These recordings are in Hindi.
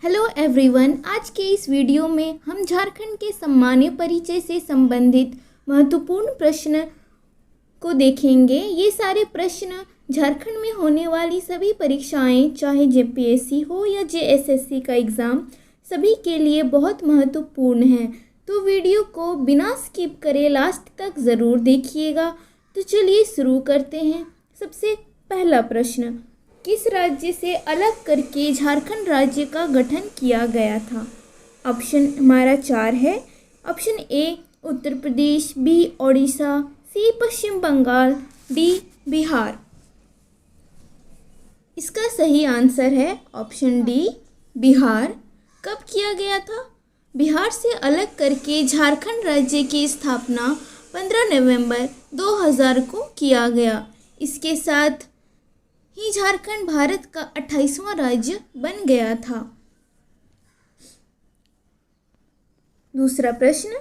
हेलो एवरीवन, आज के इस वीडियो में हम झारखंड के सामान्य परिचय से संबंधित महत्वपूर्ण प्रश्न को देखेंगे। ये सारे प्रश्न झारखंड में होने वाली सभी परीक्षाएं, चाहे जेपीएससी हो या जेएसएससी का एग्ज़ाम, सभी के लिए बहुत महत्वपूर्ण है। तो वीडियो को बिना स्किप करे लास्ट तक ज़रूर देखिएगा। तो चलिए शुरू करते हैं। सबसे पहला प्रश्न, किस राज्य से अलग करके झारखंड राज्य का गठन किया गया था? ऑप्शन हमारा 4 है। Option A Uttar Pradesh, B Odisha, C Paschim Bengal, D Bihar. इसका सही आंसर है ऑप्शन डी बिहार। कब किया गया था? बिहार से अलग करके झारखंड राज्य की स्थापना 15 नवंबर 2000 को किया गया। इसके साथ ही झारखंड भारत का 28वां राज्य बन गया था। दूसरा प्रश्न,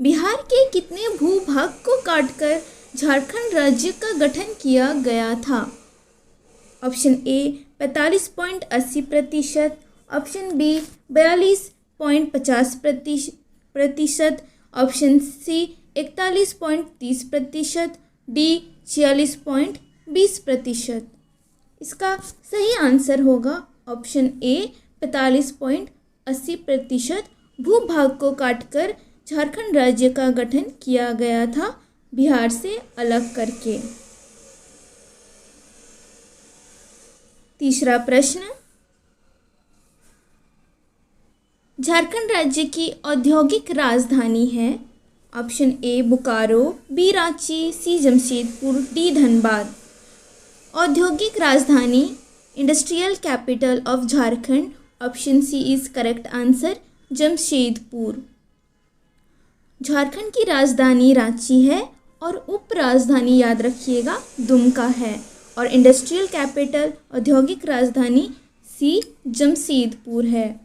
बिहार के कितने भूभाग को काटकर झारखंड राज्य का गठन किया गया था? Option A 45.80%, option B 42.50%, option C 41.30%, D 46.20%। इसका सही आंसर होगा ऑप्शन ए 45.80% भूभाग को काटकर झारखंड राज्य का गठन किया गया था, बिहार से अलग करके। तीसरा प्रश्न, झारखंड राज्य की औद्योगिक राजधानी है। Option A Bokaro, B Ranchi, C Jamshedpur, D Dhanbad. औद्योगिक राजधानी, industrial capital of Jharkhand. Option C is correct answer, Jamshedpur. Jharkhand की राजधानी रांची है और उप राजधानी याद रखिएगा दुमका है, और इंडस्ट्रियल कैपिटल औद्योगिक राजधानी सी जमशेदपुर है।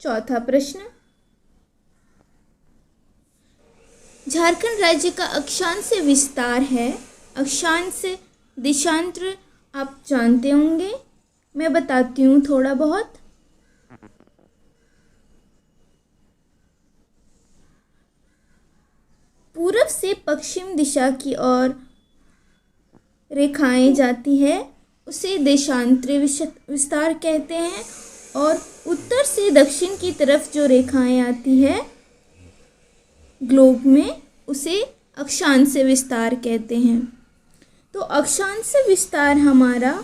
चौथा प्रश्न, झारखंड राज्य का अक्षांश विस्तार है। अक्षांश देशांतर आप जानते होंगे, मैं बताती हूँ थोड़ा बहुत। पूरब से पश्चिम दिशा की ओर रेखाएं जाती है, उसे देशांतर विस्तार कहते हैं। और उत्तर से दक्षिण की तरफ जो रेखाएं आती है ग्लोब में, उसे अक्षांश विस्तार कहते हैं। तो अक्षांश विस्तार हमारा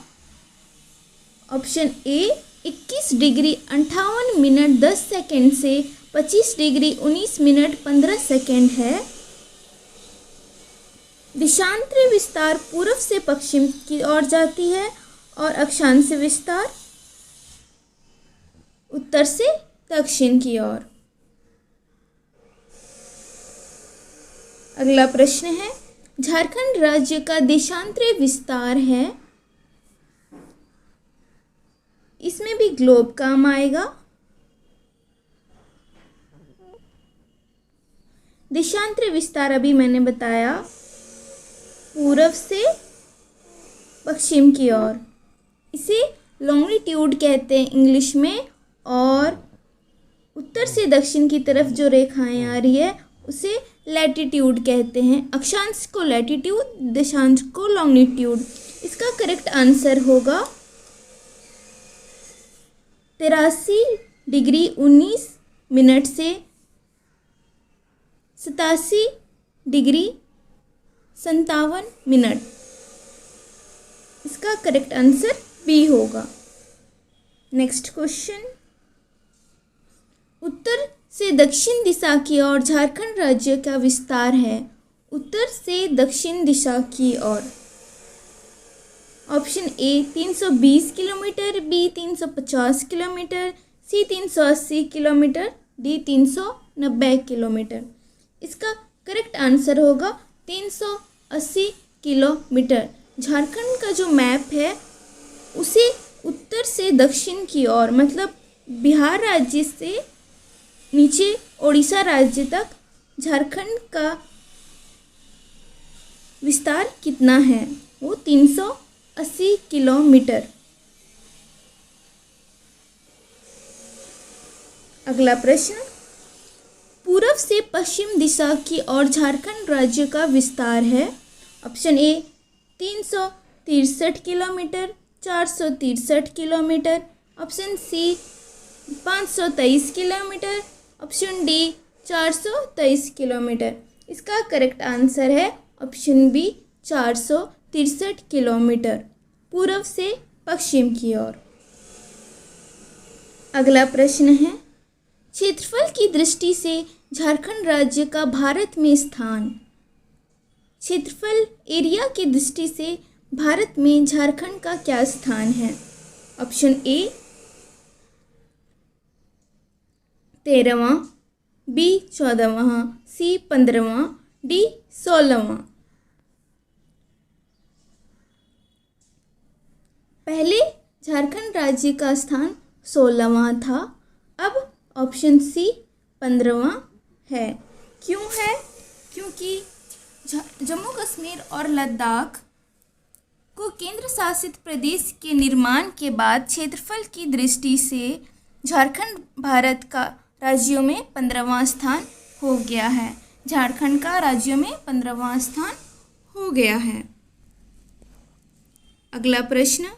option A 21 degree 58 minute 10 second से 25 डिग्री 19 मिनट 15 सेकेंड है। देशांतर विस्तार पूर्व से पश्चिम की ओर जाती है और अक्षांश विस्तार उत्तर से दक्षिण की ओर। अगला प्रश्न है, झारखंड राज्य का देशांतर विस्तार है। इसमें भी ग्लोब काम आएगा। देशांतर विस्तार अभी मैंने बताया पूर्व से पश्चिम की ओर, इसे लॉन्गिट्यूड कहते हैं इंग्लिश में। और उत्तर से दक्षिण की तरफ जो रेखाएं आ रही है उसे लैटिट्यूड कहते हैं। अक्षांश को लैटिट्यूड, देशांश को लॉन्गिट्यूड। इसका करेक्ट आंसर होगा 83 डिग्री 19 मिनट से 87 डिग्री 57 मिनट। इसका करेक्ट आंसर बी होगा। नेक्स्ट क्वेश्चन, उत्तर से दक्षिण दिशा की ओर झारखंड राज्य का विस्तार है। उत्तर से दक्षिण दिशा की ओर। Option A 320 kilometre, B 350 kilometre, C 380 kilometre, D 390 kilometre. इसका करेक्ट आंसर होगा 380 किलोमीटर। झारखंड का जो मैप है उसे उत्तर से दक्षिण की ओर, मतलब बिहार राज्य से नीचे ओडिशा राज्य तक झारखंड का विस्तार कितना है, वो 380 किलोमीटर। अगला प्रश्न, पूर्व से पश्चिम दिशा की ओर झारखंड राज्य का विस्तार है। Option A 363 kilometre, 463 kilometre, option C 523 kilometre, option D 423 kilometre. इसका करेक्ट आंसर है ऑप्शन बी 463 किलोमीटर, पूर्व से पश्चिम की ओर। अगला प्रश्न है, क्षेत्रफल की दृष्टि से झारखंड राज्य का भारत में स्थान। क्षेत्रफल एरिया की दृष्टि से भारत में झारखंड का क्या स्थान है। ऑप्शन ए 13वां, बी 14वां, सी 15वां, डी 16वां। पहले झारखंड राज्य का स्थान 16वां था, अब ऑप्शन सी 15वां है। क्यों है? क्योंकि जम्मू कश्मीर और लद्दाख को केंद्र शासित प्रदेश के निर्माण के बाद क्षेत्रफल की दृष्टि से झारखंड भारत का राज्यों में 15वां स्थान हो गया है। झारखंड का राज्यों में 15वां स्थान हो गया है। अगला प्रश्न,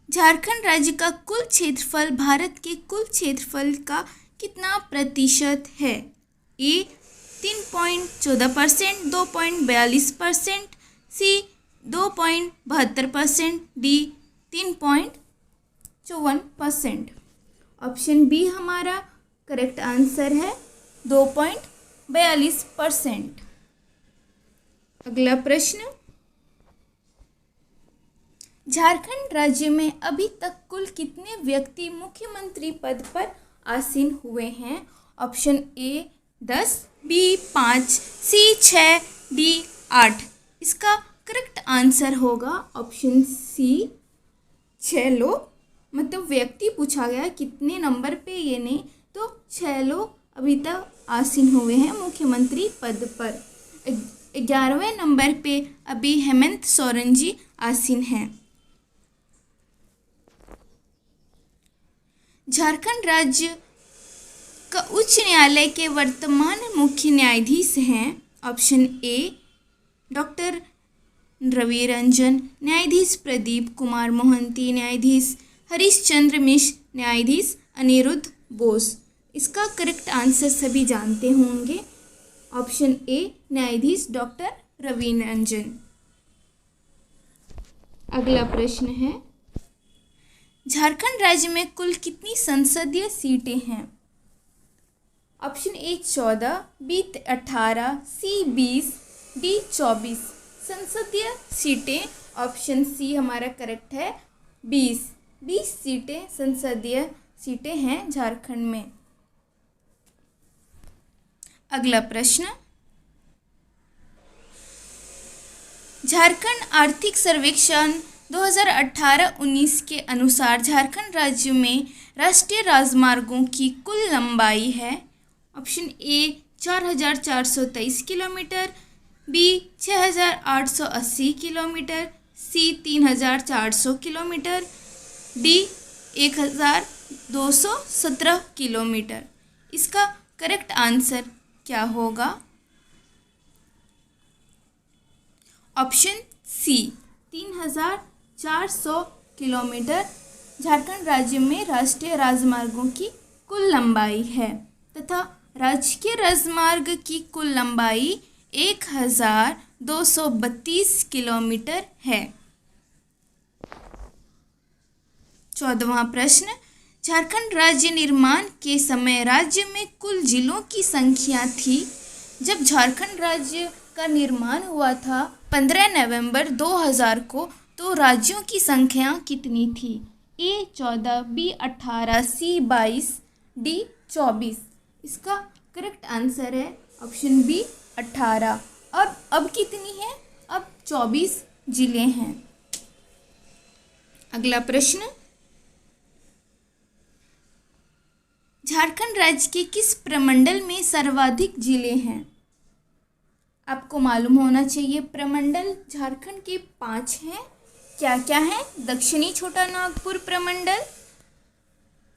झारखंड राज्य का कुल क्षेत्रफल भारत के कुल क्षेत्रफल का कितना प्रतिशत है। ए 3.14%, 2.42%, सी 2.72%, डी 3.54%। ऑप्शन बी हमारा करेक्ट आंसर है 2.42%। अगला प्रश्न, झारखंड राज्य में अभी तक कुल कितने व्यक्ति मुख्यमंत्री पद पर आसीन हुए हैं। Option A 10, B 5, C 6, D 8। इसका करेक्ट आंसर होगा ऑप्शन सी 6 लोग, मतलब व्यक्ति पूछा गया कितने नंबर पे, ये नहीं तो 6 लोग अभी तक आसीन हुए हैं मुख्यमंत्री पद पर। 11वें नंबर पे अभी हेमंत सोरेन जी आसीन हैं। झारखंड राज्य का उच्च न्यायालय के वर्तमान मुख्य न्यायाधीश हैं। Option A doctor Ravi Ranjan, न्यायाधीश प्रदीप कुमार मोहंती, न्यायाधीश हरीश चंद्र मिश्र, न्यायाधीश अनिरुद्ध बोस। इसका करेक्ट आंसर सभी जानते होंगे। ऑप्शन ए न्यायाधीश डॉक्टर रवि रंजन। अगला प्रश्न है, झारखंड राज्य में कुल कितनी संसदीय सीटें हैं। Option A 14, B 18, C 20, D 24। संसदीय सीटें ऑप्शन सी हमारा करेक्ट है 20 सीटें संसदीय सीटें हैं झारखंड में। अगला प्रश्न, झारखंड आर्थिक सर्वेक्षण 2018-19 के अनुसार झारखंड राज्य में राष्ट्रीय राजमार्गों की कुल लंबाई है। Option A 4,423 kilometre, B 6,880 kilometre, C 3,400 kilometre, D 1,217 kilometre. इसका करेक्ट आंसर क्या होगा। ऑप्शन सी 3,400 किलोमीटर झारखंड राज्य में राष्ट्रीय राजमार्गों की कुल लंबाई है तथा राजकीय राजमार्ग की कुल लंबाई 1,232 किलोमीटर है। 14वां प्रश्न, झारखंड राज्य निर्माण के समय राज्य में कुल जिलों की संख्या थी। जब झारखंड राज्य का निर्माण हुआ था 15 नवंबर 2000 को, तो राज्यों की संख्या कितनी थी। ए 14, बी 18, सी 22, डी 24। इसका करेक्ट आंसर है ऑप्शन बी 18। और अब कितनी है, अब 24 जिले हैं। अगला प्रश्न, झारखंड राज्य के किस प्रमंडल में सर्वाधिक जिले हैं। आपको मालूम होना चाहिए प्रमंडल झारखंड के 5 हैं। क्या क्या है? दक्षिणी छोटा नागपुर प्रमंडल,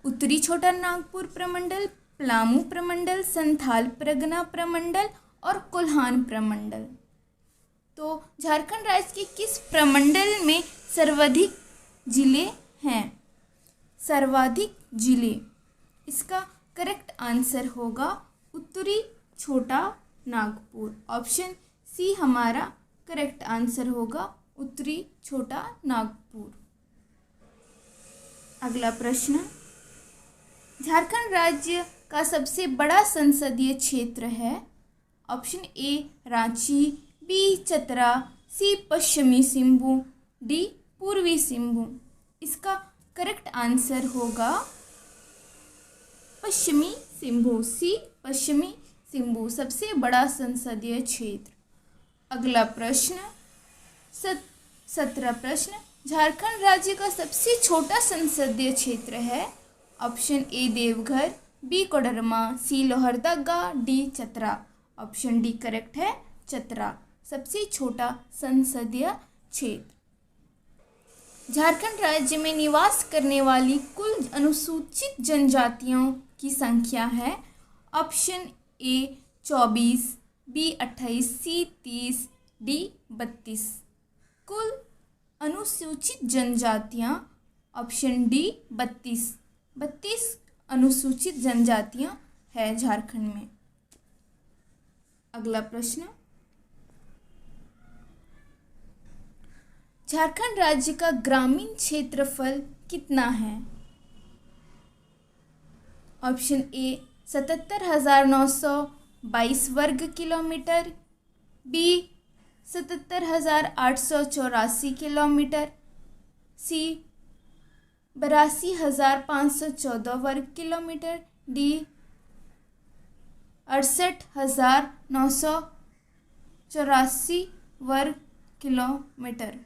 उत्तरी छोटा नागपुर प्रमंडल, पलामू प्रमंडल, संथाल परगना प्रमंडल और कोल्हान प्रमंडल। तो झारखंड राज्य के किस प्रमंडल में सर्वाधिक जिले हैं? सर्वाधिक जिले, इसका करेक्ट आंसर होगा उत्तरी छोटा नागपुर। ऑप्शन सी हमारा करेक्ट आंसर होगा, उत्तरी छोटा नागपुर। अगला प्रश्न, झारखंड राज्य का सबसे बड़ा संसदीय क्षेत्र है? Option A Ranchi, B Chatra, C पश्चिमी सिंहभूम, डी पूर्वी सिंहभूम। इसका करेक्ट आंसर होगा पश्चिमी सिंहभूम, सी पश्चिमी सिंहभूम सबसे बड़ा संसदीय क्षेत्र। अगला प्रश्न 17 प्रश्न, झारखंड राज्य का सबसे छोटा संसदीय क्षेत्र है? Option A Deoghar, B Koderma, C Lohardaga, D Chatra. Option D correct है, चतरा सबसे छोटा संसदीय क्षेत्र। झारखंड राज्य में निवास करने वाली कुल अनुसूचित जनजातियों की संख्या है? Option A 24, B 28, C 30, D 32। कुल अनुसूचित जनजातियां, ऑप्शन डी 32 अनुसूचित जनजातियां है झारखंड में। अगला प्रश्न, झारखंड राज्य का ग्रामीण क्षेत्रफल कितना है? ऑप्शन ए 77,922 वर्ग किलोमीटर, बी 77,884 किलोमीटर, सी 82,514 वर्ग किलोमीटर, डी 68,984 वर्ग किलोमीटर।